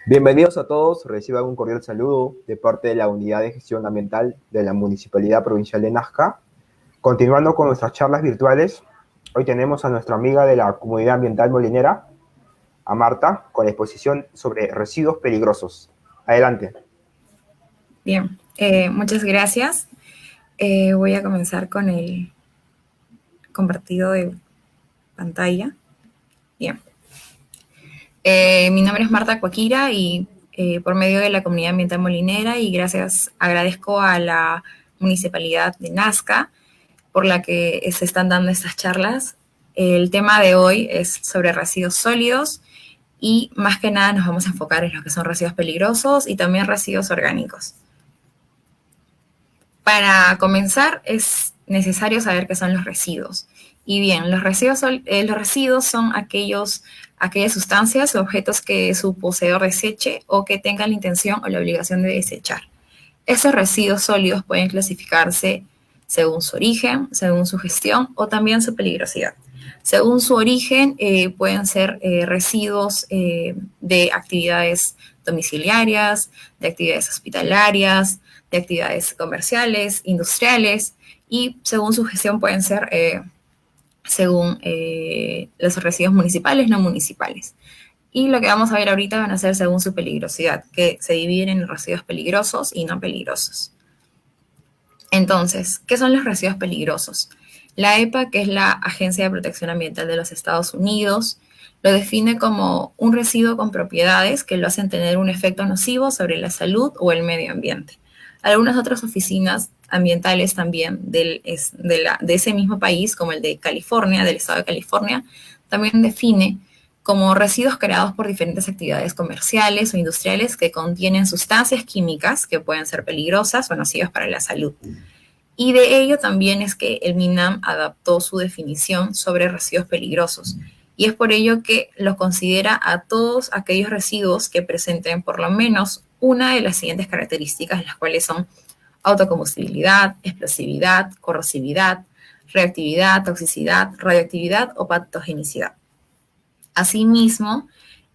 Bienvenidos a todos, reciban un cordial saludo de parte de la Unidad de Gestión Ambiental de la Municipalidad Provincial de Nazca. Continuando con nuestras charlas virtuales, hoy tenemos a nuestra amiga de la Comunidad Ambiental Molinera, a Marta, con la exposición sobre residuos peligrosos. Adelante. Bien, muchas gracias. Voy a comenzar con el compartido de pantalla. Bien. Mi nombre es Marta Cuaquira y por medio de la Comunidad Ambiental Molinera y agradezco a la Municipalidad de Nazca por la que se están dando estas charlas. El tema de hoy es sobre residuos sólidos y más que nada nos vamos a enfocar en lo que son residuos peligrosos y también residuos orgánicos. Para comenzar es necesario saber qué son los residuos. Y bien, los residuos son aquellas sustancias o objetos que su poseedor deseche o que tengan la intención o la obligación de desechar. Estos residuos sólidos pueden clasificarse según su origen, según su gestión o también su peligrosidad. Según su origen, pueden ser residuos de actividades domiciliarias, de actividades hospitalarias, de actividades comerciales, industriales, y según su gestión pueden ser según los residuos municipales, no municipales. Y lo que vamos a ver ahorita van a ser según su peligrosidad, que se dividen en residuos peligrosos y no peligrosos. Entonces, ¿qué son los residuos peligrosos? La EPA, que es la Agencia de Protección Ambiental de los Estados Unidos, lo define como un residuo con propiedades que lo hacen tener un efecto nocivo sobre la salud o el medio ambiente. Algunas otras oficinas ambientales también de ese mismo país, como el de California, del estado de California, también define como residuos creados por diferentes actividades comerciales o industriales que contienen sustancias químicas que pueden ser peligrosas o nocivas para la salud. Y de ello también es que el MINAM adaptó su definición sobre residuos peligrosos. Y es por ello que los considera a todos aquellos residuos que presenten por lo menos una de las siguientes características, las cuales son autocombustibilidad, explosividad, corrosividad, reactividad, toxicidad, radioactividad o patogenicidad. Asimismo,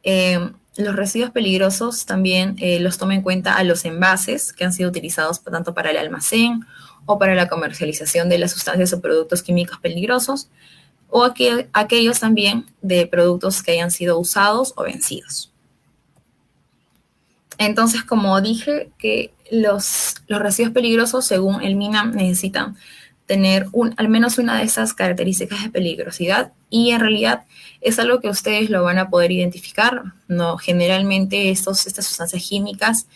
los residuos peligrosos también los toma en cuenta a los envases que han sido utilizados tanto para el almacén o para la comercialización de las sustancias o productos químicos peligrosos, o aquellos también de productos que hayan sido usados o vencidos. Entonces, como dije, que los residuos peligrosos, según el MINAM, necesitan tener al menos una de estas características de peligrosidad, y en realidad es algo que ustedes lo van a poder identificar, ¿no? Generalmente estas sustancias químicas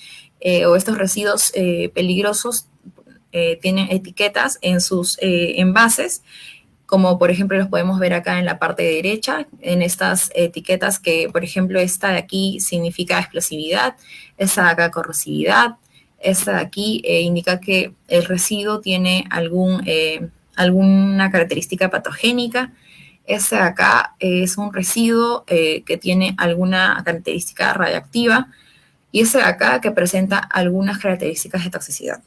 o estos residuos peligrosos tienen etiquetas en sus envases, como por ejemplo los podemos ver acá en la parte derecha, en estas etiquetas que, por ejemplo, esta de aquí significa explosividad, esta de acá corrosividad, esta de aquí indica que el residuo tiene alguna característica patogénica, esta de acá es un residuo que tiene alguna característica radiactiva, y esta de acá que presenta algunas características de toxicidad.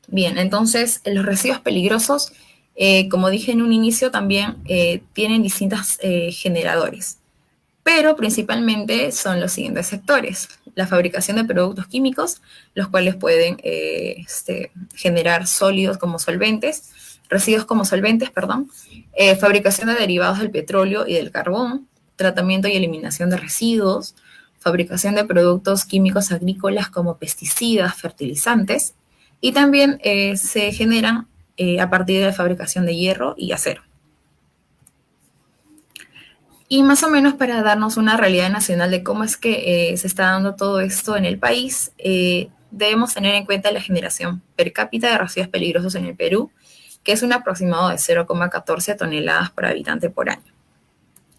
Bien, entonces los residuos peligrosos, como dije en un inicio, también tienen distintos generadores, pero principalmente son los siguientes sectores: la fabricación de productos químicos, los cuales pueden generar sólidos como solventes, residuos como solventes, perdón, fabricación de derivados del petróleo y del carbón, tratamiento y eliminación de residuos, fabricación de productos químicos agrícolas como pesticidas, fertilizantes, y también se generan a partir de la fabricación de hierro y acero. Y más o menos para darnos una realidad nacional de cómo es que se está dando todo esto en el país, debemos tener en cuenta la generación per cápita de residuos peligrosos en el Perú, que es un aproximado de 0,14 toneladas por habitante por año.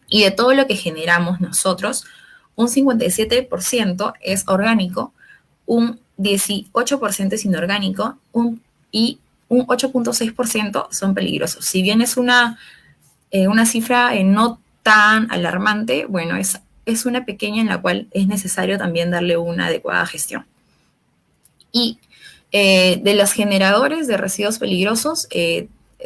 Y de todo lo que generamos nosotros, un 57% es orgánico, un 18% es inorgánico y un 8,6% son peligrosos. Si bien es una cifra no tan alarmante, bueno, es una pequeña en la cual es necesario también darle una adecuada gestión. Y de los generadores de residuos peligrosos,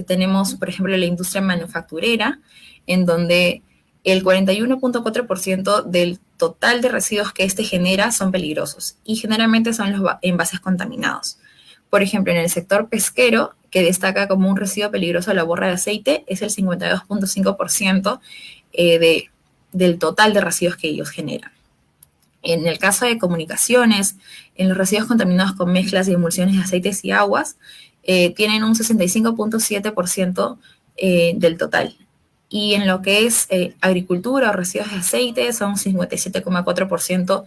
tenemos, por ejemplo, la industria manufacturera, en donde el 41.4% del total de residuos que este genera son peligrosos y generalmente son los envases contaminados. Por ejemplo, en el sector pesquero, que destaca como un residuo peligroso la borra de aceite, es el 52.5% del total de residuos que ellos generan. En el caso de comunicaciones, en los residuos contaminados con mezclas y emulsiones de aceites y aguas, tienen un 65.7% del total. Y en lo que es agricultura o residuos de aceite, son 57.4%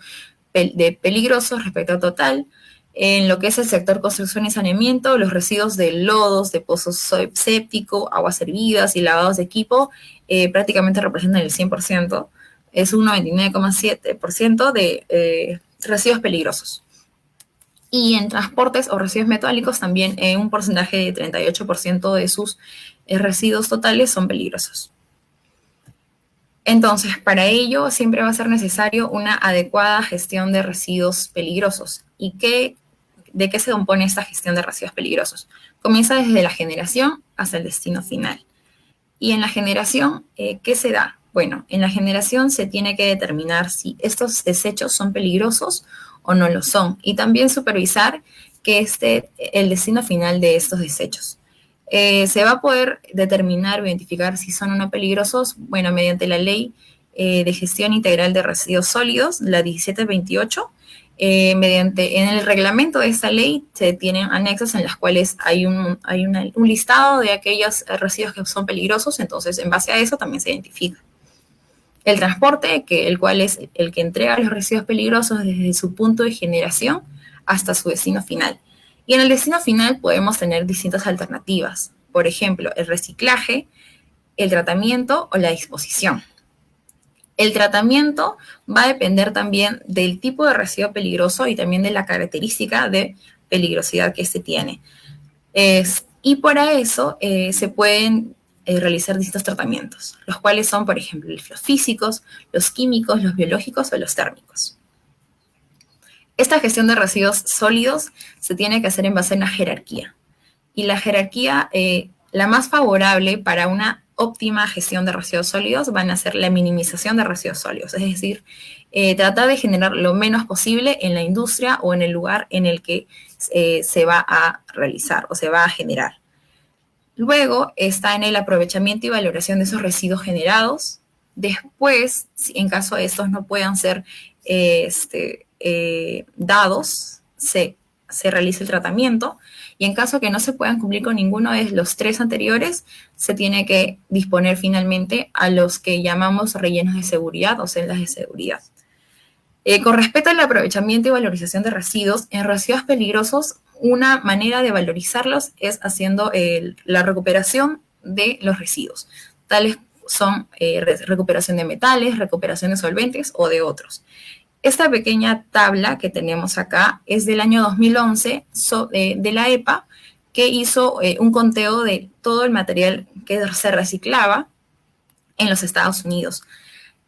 de peligrosos respecto al total. En lo que es el sector construcción y saneamiento, los residuos de lodos, de pozos sépticos, aguas hervidas y lavados de equipo prácticamente representan el 100%. Es un 99.7% de residuos peligrosos. Y en transportes o residuos metálicos también un porcentaje de 38% de sus residuos totales son peligrosos. Entonces, para ello siempre va a ser necesario una adecuada gestión de residuos peligrosos. ¿Y de qué se compone esta gestión de residuos peligrosos? Comienza desde la generación hasta el destino final. Y en la generación, ¿qué se da? Bueno, en la generación se tiene que determinar si estos desechos son peligrosos o no lo son. Y también supervisar que esté el destino final de estos desechos. Se va a poder determinar o identificar si son o no peligrosos, bueno, mediante la Ley de Gestión Integral de Residuos Sólidos, la 1728. En el reglamento de esta ley se tienen anexos en las cuales hay un listado de aquellos residuos que son peligrosos, entonces en base a eso también se identifica. El transporte, el cual es el que entrega los residuos peligrosos desde su punto de generación hasta su destino final. Y en el destino final podemos tener distintas alternativas, por ejemplo, el reciclaje, el tratamiento o la disposición. El tratamiento va a depender también del tipo de residuo peligroso y también de la característica de peligrosidad que este tiene. Y para eso se pueden realizar distintos tratamientos, los cuales son, por ejemplo, los físicos, los químicos, los biológicos o los térmicos. Esta gestión de residuos sólidos se tiene que hacer en base a una jerarquía. Y la jerarquía, la más favorable para una óptima gestión de residuos sólidos van a ser la minimización de residuos sólidos, es decir, tratar de generar lo menos posible en la industria o en el lugar en el que se va a realizar o se va a generar. Luego está en el aprovechamiento y valoración de esos residuos generados. Después, en caso de estos no puedan ser dados, se realiza el tratamiento. Y en caso que no se puedan cumplir con ninguno de los tres anteriores, se tiene que disponer finalmente a los que llamamos rellenos de seguridad o celdas de seguridad. Con respecto al aprovechamiento y valorización de residuos, en residuos peligrosos, una manera de valorizarlos es haciendo la recuperación de los residuos. Tales son recuperación de metales, recuperación de solventes o de otros. Esta pequeña tabla que tenemos acá es del año 2011 de la EPA, que hizo un conteo de todo el material que se reciclaba en los Estados Unidos.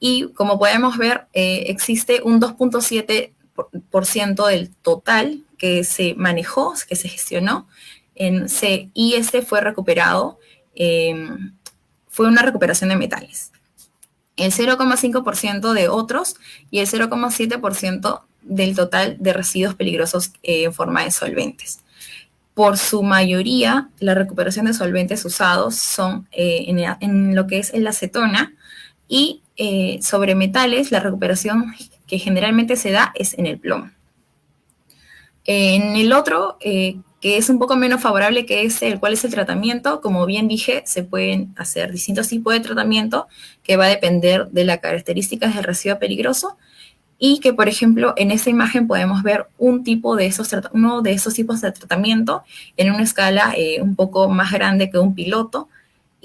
Y como podemos ver, existe un 2.7% del total que se manejó, que se gestionó, y este fue recuperado, fue una recuperación de metales. El 0.5% de otros y el 0.7% del total de residuos peligrosos en forma de solventes. Por su mayoría, la recuperación de solventes usados son en lo que es la acetona, y sobre metales, la recuperación que generalmente se da es en el plomo. En el otro, que es un poco menos favorable que el cual es el tratamiento, como bien dije, se pueden hacer distintos tipos de tratamiento que va a depender de las características del residuo peligroso, y que, por ejemplo, en esta imagen podemos ver uno de esos tipos de tratamiento en una escala un poco más grande que un piloto.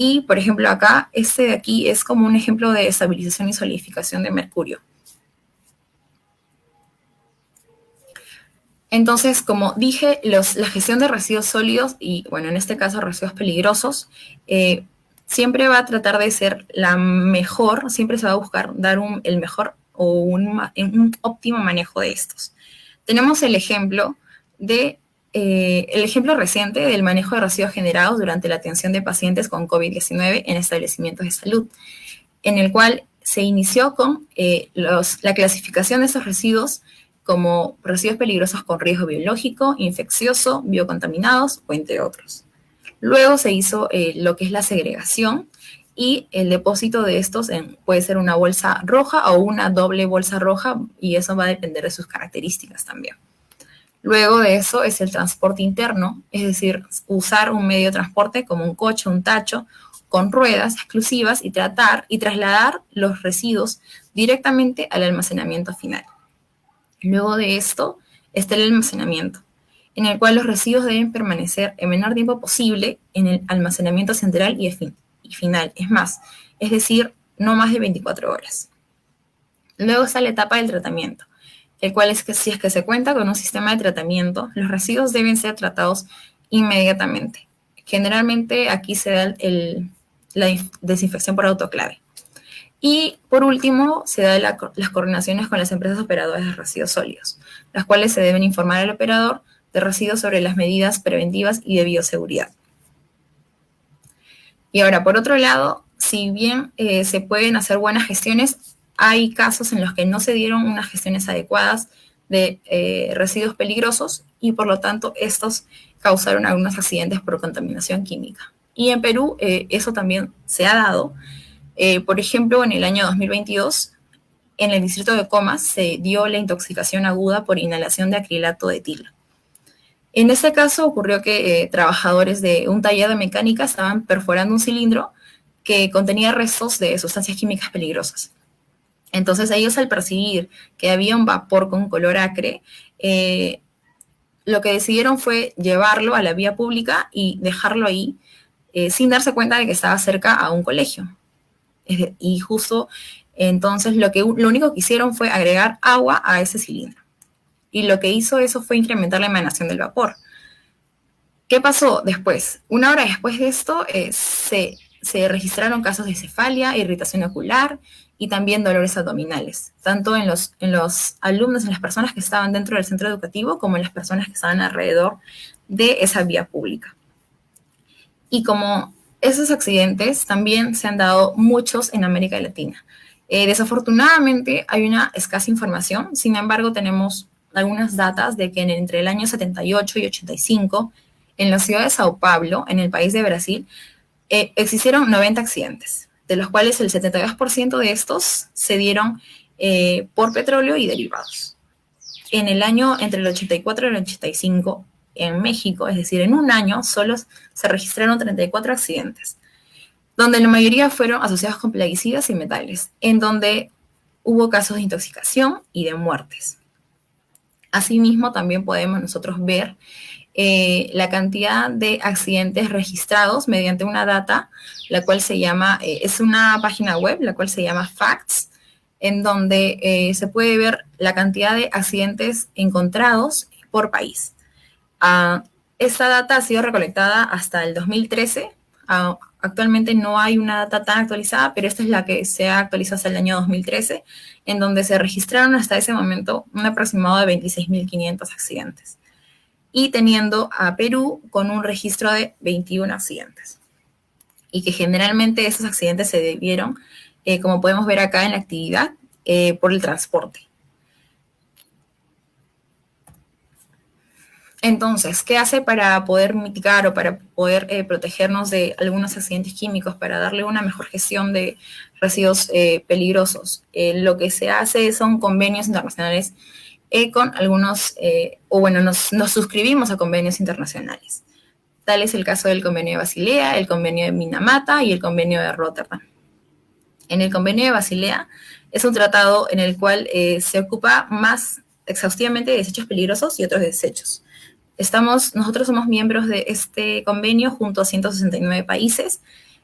Y, por ejemplo, acá, este de aquí es como un ejemplo de estabilización y solidificación de mercurio. Entonces, como dije, la gestión de residuos sólidos y, bueno, en este caso residuos peligrosos, siempre va a tratar de ser la mejor, siempre se va a buscar dar el mejor o un óptimo manejo de estos. Tenemos el ejemplo reciente del manejo de residuos generados durante la atención de pacientes con COVID-19 en establecimientos de salud, en el cual se inició con la clasificación de esos residuos como residuos peligrosos con riesgo biológico, infeccioso, biocontaminados o entre otros. Luego se hizo lo que es la segregación y el depósito de estos puede ser una bolsa roja o una doble bolsa roja, y eso va a depender de sus características también. Luego de eso es el transporte interno, es decir, usar un medio de transporte como un coche, un tacho, con ruedas exclusivas y trasladar los residuos directamente al almacenamiento final. Luego de esto está el almacenamiento, en el cual los residuos deben permanecer el menor tiempo posible en el almacenamiento central y final, es decir, no más de 24 horas. Luego está la etapa del tratamiento, el cual es que si es que se cuenta con un sistema de tratamiento, los residuos deben ser tratados inmediatamente. Generalmente aquí se da la desinfección por autoclave. Y por último, se da las coordinaciones con las empresas operadoras de residuos sólidos, las cuales se deben informar al operador de residuos sobre las medidas preventivas y de bioseguridad. Y ahora, por otro lado, si bien se pueden hacer buenas gestiones, hay casos en los que no se dieron unas gestiones adecuadas de residuos peligrosos y por lo tanto estos causaron algunos accidentes por contaminación química. Y en Perú eso también se ha dado. Por ejemplo, en el año 2022, en el distrito de Comas se dio la intoxicación aguda por inhalación de acrilato de etilo. En este caso ocurrió que trabajadores de un taller de mecánica estaban perforando un cilindro que contenía restos de sustancias químicas peligrosas. Entonces ellos, al percibir que había un vapor con color acre, lo que decidieron fue llevarlo a la vía pública y dejarlo ahí sin darse cuenta de que estaba cerca a un colegio. Y justo entonces lo único que hicieron fue agregar agua a ese cilindro. Y lo que hizo eso fue incrementar la emanación del vapor. ¿Qué pasó después? Una hora después de esto se registraron casos de cefalia, irritación ocular y también dolores abdominales, tanto en los alumnos, en las personas que estaban dentro del centro educativo, como en las personas que estaban alrededor de esa vía pública. Y como esos accidentes también se han dado muchos en América Latina. Desafortunadamente hay una escasa información, sin embargo tenemos algunas datas de que entre el año 78 y 85, en la ciudad de Sao Paulo, en el país de Brasil, existieron 90 accidentes, de los cuales el 72% de estos se dieron por petróleo y derivados. En el año entre el 84 y el 85, en México, es decir, en un año solo se registraron 34 accidentes, donde la mayoría fueron asociados con plaguicidas y metales, en donde hubo casos de intoxicación y de muertes. Asimismo, también podemos nosotros ver la cantidad de accidentes registrados mediante una data, la cual se llama, es una página web, la cual se llama Facts, en donde se puede ver la cantidad de accidentes encontrados por país. Esta data ha sido recolectada hasta el 2013. Actualmente no hay una data tan actualizada, pero esta es la que se ha actualizado hasta el año 2013, en donde se registraron hasta ese momento un aproximado de 26.500 accidentes. Y teniendo a Perú con un registro de 21 accidentes. Y que generalmente esos accidentes se debieron, como podemos ver acá en la actividad, por el transporte. Entonces, ¿qué hace para poder mitigar o para poder protegernos de algunos accidentes químicos, para darle una mejor gestión de residuos peligrosos? Lo que se hace son convenios internacionales con algunos, nos suscribimos a convenios internacionales. Tal es el caso del convenio de Basilea, el convenio de Minamata y el convenio de Rotterdam. En el convenio de Basilea es un tratado en el cual se ocupa más exhaustivamente de desechos peligrosos y otros desechos. Nosotros somos miembros de este convenio junto a 169 países.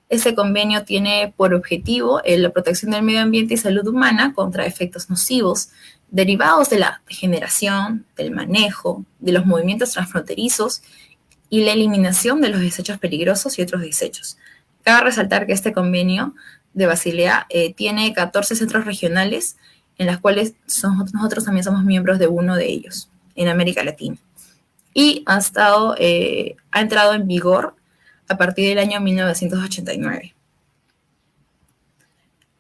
Este convenio tiene por objetivo la protección del medio ambiente y salud humana contra efectos nocivos derivados de la generación, del manejo, de los movimientos transfronterizos y la eliminación de los desechos peligrosos y otros desechos. Cabe resaltar que este convenio de Basilea tiene 14 centros regionales, en las cuales nosotros también somos miembros de uno de ellos, en América Latina. Y ha entrado en vigor a partir del año 1989.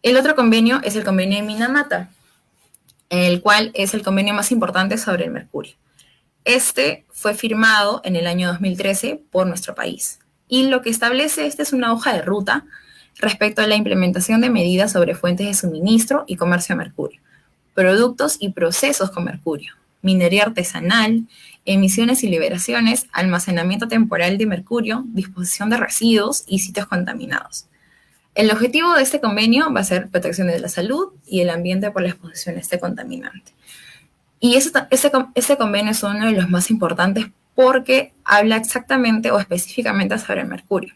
El otro convenio es el convenio de Minamata, el cual es el convenio más importante sobre el mercurio. Este fue firmado en el año 2013 por nuestro país. Y lo que establece es una hoja de ruta respecto a la implementación de medidas sobre fuentes de suministro y comercio de mercurio, productos y procesos con mercurio, minería artesanal, emisiones y liberaciones, almacenamiento temporal de mercurio, disposición de residuos y sitios contaminados. El objetivo de este convenio va a ser protección de la salud y el ambiente por la exposición a este contaminante. Y este convenio es uno de los más importantes porque habla exactamente o específicamente sobre el mercurio,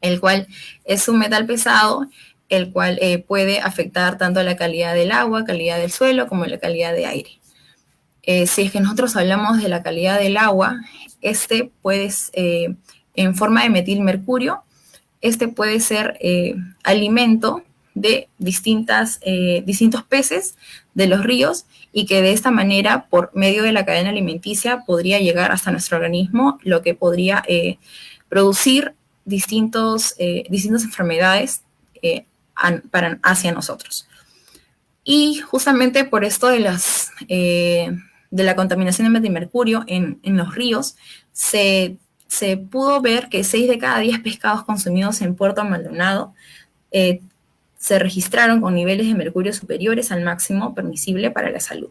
el cual es un metal pesado, el cual puede afectar tanto la calidad del agua, calidad del suelo, como la calidad de aire. Si es que nosotros hablamos de la calidad del agua, en forma de metilmercurio, puede ser alimento de distintos peces de los ríos y que de esta manera, por medio de la cadena alimenticia, podría llegar hasta nuestro organismo, lo que podría producir distintas enfermedades hacia nosotros. Y justamente por esto de la contaminación de metilmercurio en los ríos, se pudo ver que 6 de cada 10 pescados consumidos en Puerto Maldonado se registraron con niveles de mercurio superiores al máximo permisible para la salud.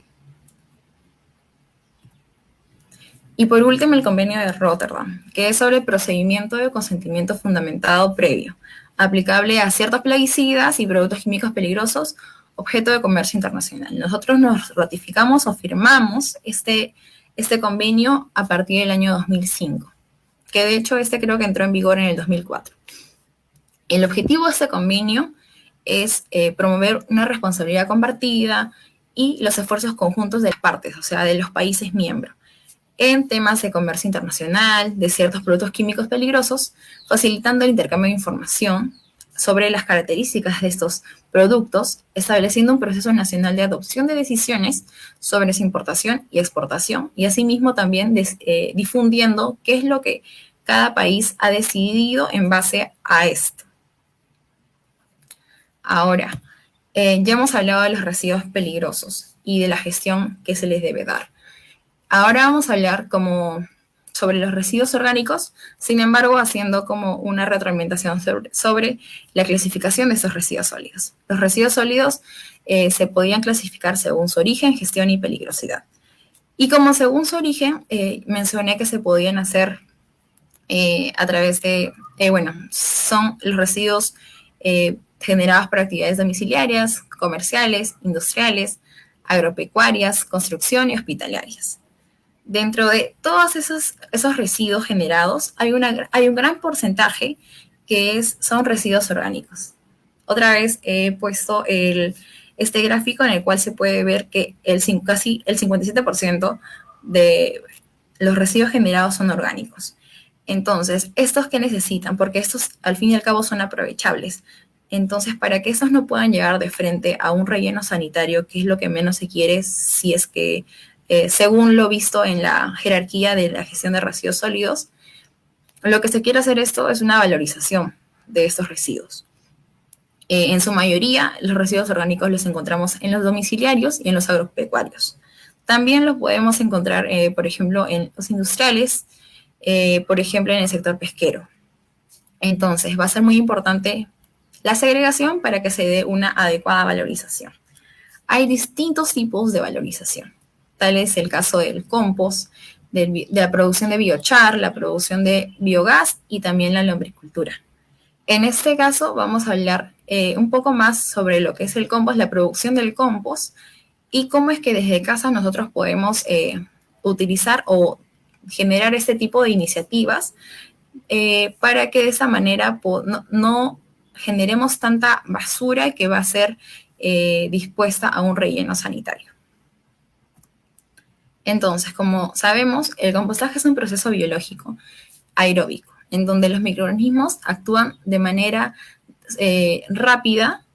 Y por último, el convenio de Rotterdam, que es sobre el procedimiento de consentimiento fundamentado previo, aplicable a ciertos plaguicidas y productos químicos peligrosos, objeto de comercio internacional. Nosotros nos ratificamos o firmamos este convenio a partir del año 2005, que de hecho creo que entró en vigor en el 2004. El objetivo de este convenio es promover una responsabilidad compartida y los esfuerzos conjuntos de las partes, o sea, de los países miembros, en temas de comercio internacional, de ciertos productos químicos peligrosos, facilitando el intercambio de información sobre las características de estos productos, estableciendo un proceso nacional de adopción de decisiones sobre su importación y exportación, y asimismo también difundiendo qué es lo que cada país ha decidido en base a esto. Ahora, ya hemos hablado de los residuos peligrosos y de la gestión que se les debe dar. Ahora vamos a hablar sobre los residuos orgánicos, sin embargo, haciendo como una retroalimentación sobre la clasificación de estos residuos sólidos. Los residuos sólidos se podían clasificar según su origen, gestión y peligrosidad. Y como según su origen, mencioné que se podían hacer a través de, son los residuos generados por actividades domiciliarias, comerciales, industriales, agropecuarias, construcción y hospitalarias. Dentro de todos esos residuos generados, hay un gran porcentaje que son residuos orgánicos. Otra vez he puesto este gráfico en el cual se puede ver que casi el 57% de los residuos generados son orgánicos. Entonces, ¿estos qué necesitan? Porque estos, al fin y al cabo, son aprovechables. Entonces, para que estos no puedan llegar de frente a un relleno sanitario, que es lo que menos se quiere si es que según lo visto en la jerarquía de la gestión de residuos sólidos, lo que se quiere hacer es una valorización de estos residuos. En su mayoría, los residuos orgánicos los encontramos en los domiciliarios y en los agropecuarios. También los podemos encontrar, por ejemplo, en los industriales, por ejemplo, en el sector pesquero. Entonces, va a ser muy importante la segregación para que se dé una adecuada valorización. Hay distintos tipos de valorización. Tal es el caso del compost, de la producción de biochar, la producción de biogás y también la lombricultura. En este caso vamos a hablar un poco más sobre lo que es el compost, la producción del compost y cómo es que desde casa nosotros podemos utilizar o generar este tipo de iniciativas para que de esa manera no generemos tanta basura que va a ser dispuesta a un relleno sanitario. Entonces, como sabemos, el compostaje es un proceso biológico aeróbico, en donde los microorganismos actúan de manera rápida,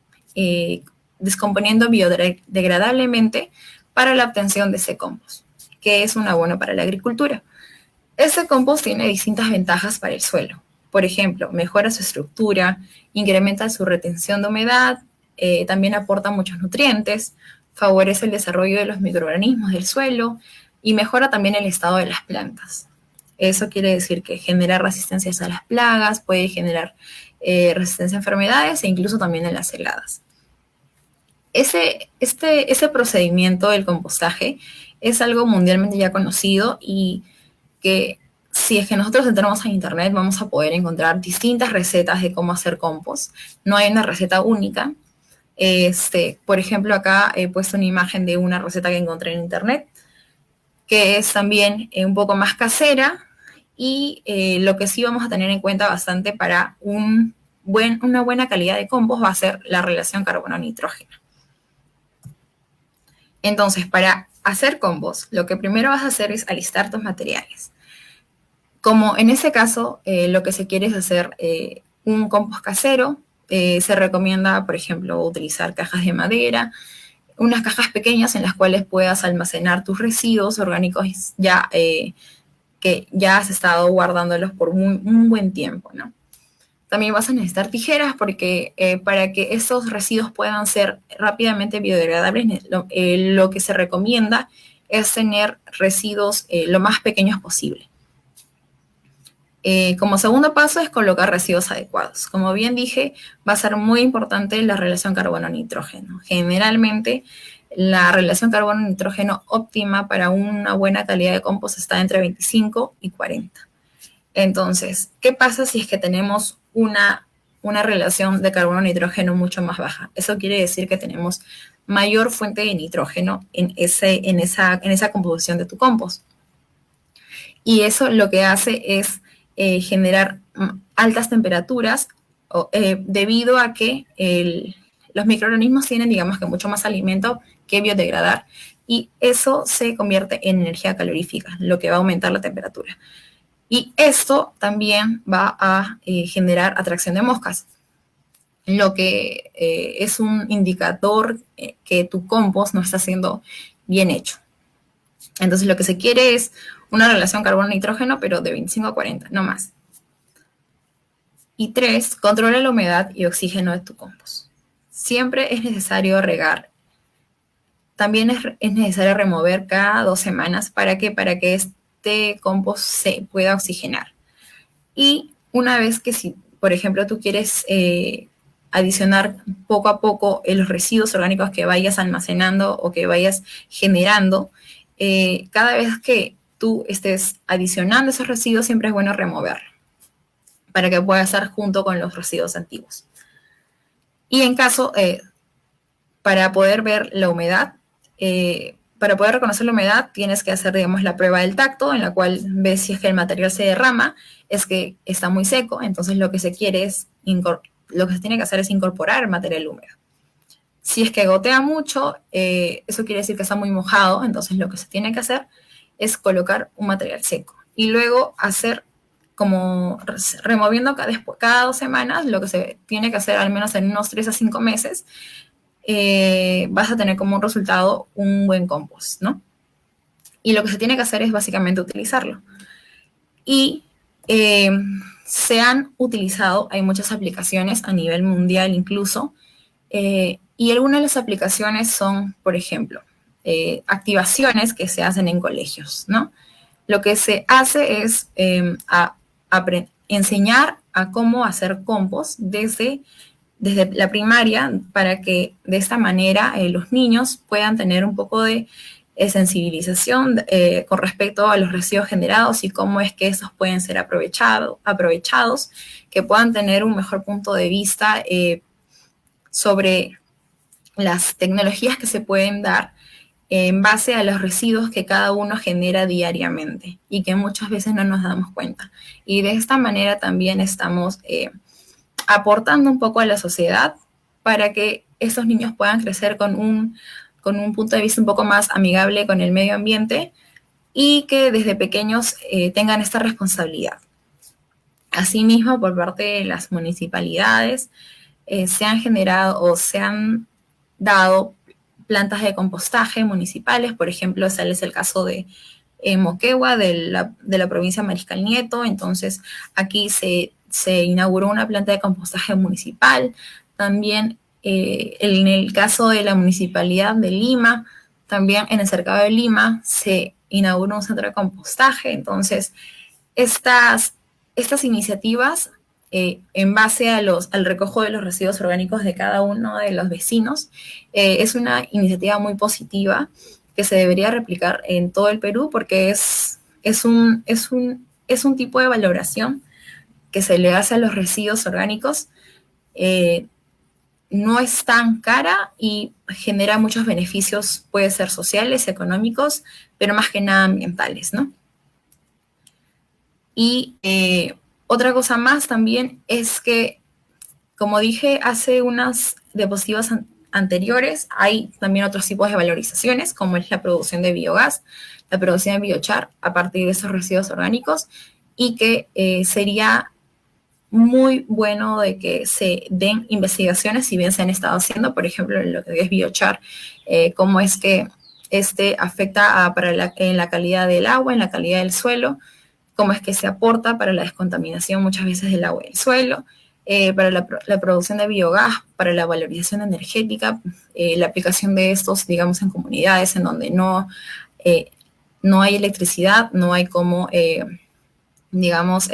descomponiendo biodegradablemente para la obtención de ese compost, que es un abono para la agricultura. Este compost tiene distintas ventajas para el suelo. Por ejemplo, mejora su estructura, incrementa su retención de humedad, también aporta muchos nutrientes, favorece el desarrollo de los microorganismos del suelo y mejora también el estado de las plantas. Eso quiere decir que genera resistencias a las plagas, puede generar resistencia a enfermedades e incluso también en las heladas. Ese procedimiento del compostaje es algo mundialmente ya conocido y que si es que nosotros entramos a internet vamos a poder encontrar distintas recetas de cómo hacer compost. No hay una receta única. Por ejemplo, acá he puesto una imagen de una receta que encontré en internet, que es también un poco más casera y lo que sí vamos a tener en cuenta bastante para una buena calidad de compost va a ser la relación carbono-nitrógeno. Entonces, para hacer compost, lo que primero vas a hacer es alistar tus materiales. Como en ese caso, lo que se quiere es hacer un compost casero, se recomienda, por ejemplo, utilizar cajas de madera, unas cajas pequeñas en las cuales puedas almacenar tus residuos orgánicos ya que ya has estado guardándolos por un buen tiempo, ¿no? También vas a necesitar tijeras porque para que esos residuos puedan ser rápidamente biodegradables, lo que se recomienda es tener residuos lo más pequeños posible. Como segundo paso es colocar residuos adecuados. Como bien dije, va a ser muy importante la relación carbono-nitrógeno. Generalmente, la relación carbono-nitrógeno óptima para una buena calidad de compost está entre 25 y 40. Entonces, ¿qué pasa si es que tenemos una relación de carbono-nitrógeno mucho más baja? Eso quiere decir que tenemos mayor fuente de nitrógeno en esa composición de tu compost. Y eso lo que hace es generar altas temperaturas debido a que los microorganismos tienen, digamos que mucho más alimento que biodegradar y eso se convierte en energía calorífica, lo que va a aumentar la temperatura. Y esto también va a generar atracción de moscas, lo que es un indicador que tu compost no está siendo bien hecho. Entonces lo que se quiere es una relación carbono-nitrógeno, pero de 25 a 40, no más. Y 3, controla la humedad y oxígeno de tu compost. Siempre es necesario regar. También es necesario remover cada 2 semanas. ¿Para qué? Para que este compost se pueda oxigenar. Y una vez que si, por ejemplo, tú quieres adicionar poco a poco los residuos orgánicos que vayas almacenando o que vayas generando, cada vez que tú estés adicionando esos residuos, siempre es bueno removerlo para que pueda estar junto con los residuos antiguos. Y en caso, para poder ver la humedad, para poder reconocer la humedad, tienes que hacer, digamos, la prueba del tacto, en la cual ves si es que el material se derrama, es que está muy seco, entonces lo que se quiere es, lo que se tiene que hacer es incorporar el material húmedo. Si es que gotea mucho, eso quiere decir que está muy mojado, entonces lo que se tiene que hacer es colocar un material seco. Y luego hacer como removiendo cada 2 semanas, lo que se tiene que hacer al menos en unos 3 a 5 meses, vas a tener como un resultado un buen compost, ¿no? Y lo que se tiene que hacer es básicamente utilizarlo. Y se han utilizado, hay muchas aplicaciones a nivel mundial incluso, y algunas de las aplicaciones son, por ejemplo, activaciones que se hacen en colegios, ¿no? Lo que se hace es enseñar a cómo hacer compost desde la primaria para que de esta manera los niños puedan tener un poco de sensibilización con respecto a los residuos generados y cómo es que estos pueden ser aprovechados, que puedan tener un mejor punto de vista sobre las tecnologías que se pueden dar en base a los residuos que cada uno genera diariamente y que muchas veces no nos damos cuenta. Y de esta manera también estamos aportando un poco a la sociedad para que estos niños puedan crecer con un punto de vista un poco más amigable con el medio ambiente y que desde pequeños tengan esta responsabilidad. Asimismo, por parte de las municipalidades, se han generado o se han dado plantas de compostaje municipales, por ejemplo, ese es el caso de Moquegua, de la provincia de Mariscal Nieto. Entonces aquí se inauguró una planta de compostaje municipal. También En el caso de la Municipalidad de Lima, también en el cercado de Lima se inauguró un centro de compostaje. Entonces, estas iniciativas, en base al recojo de los residuos orgánicos de cada uno de los vecinos, es una iniciativa muy positiva que se debería replicar en todo el Perú, porque es un tipo de valoración que se le hace a los residuos orgánicos. No es tan cara y genera muchos beneficios, puede ser sociales, económicos, pero más que nada ambientales, ¿no? Y otra cosa más también es que, como dije hace unas diapositivas anteriores, hay también otros tipos de valorizaciones, como es la producción de biogás, la producción de biochar a partir de esos residuos orgánicos, y que sería muy bueno de que se den investigaciones, si bien se han estado haciendo, por ejemplo, en lo que es biochar, cómo es que afecta en la calidad del agua, en la calidad del suelo, cómo es que se aporta para la descontaminación muchas veces del agua y del suelo, para la producción de biogás, para la valorización energética, la aplicación de estos, digamos, en comunidades en donde no hay electricidad, no hay cómo, digamos,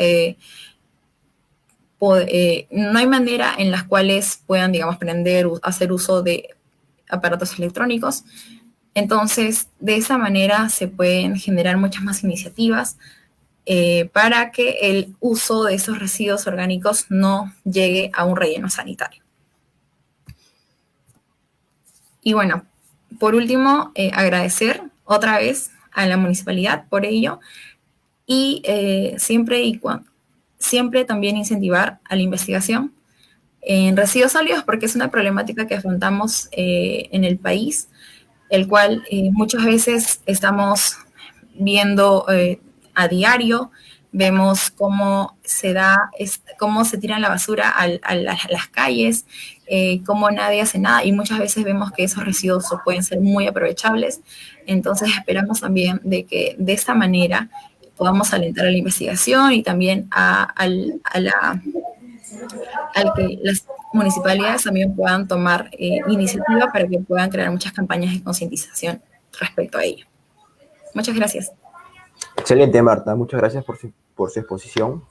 no hay manera en las cuales puedan, digamos, hacer uso de aparatos electrónicos. Entonces, de esa manera se pueden generar muchas más iniciativas para que el uso de esos residuos orgánicos no llegue a un relleno sanitario. Y bueno, por último, agradecer otra vez a la municipalidad por ello, y siempre también incentivar a la investigación en residuos sólidos, porque es una problemática que afrontamos en el país, el cual muchas veces estamos viendo a diario, vemos cómo cómo se tiran la basura a las calles, cómo nadie hace nada, y muchas veces vemos que esos residuos pueden ser muy aprovechables. Entonces esperamos también de que de esta manera podamos alentar a la investigación y también al que las municipalidades también puedan tomar iniciativa para que puedan crear muchas campañas de concientización respecto a ello. Muchas gracias. Excelente, Marta. Muchas gracias por su exposición.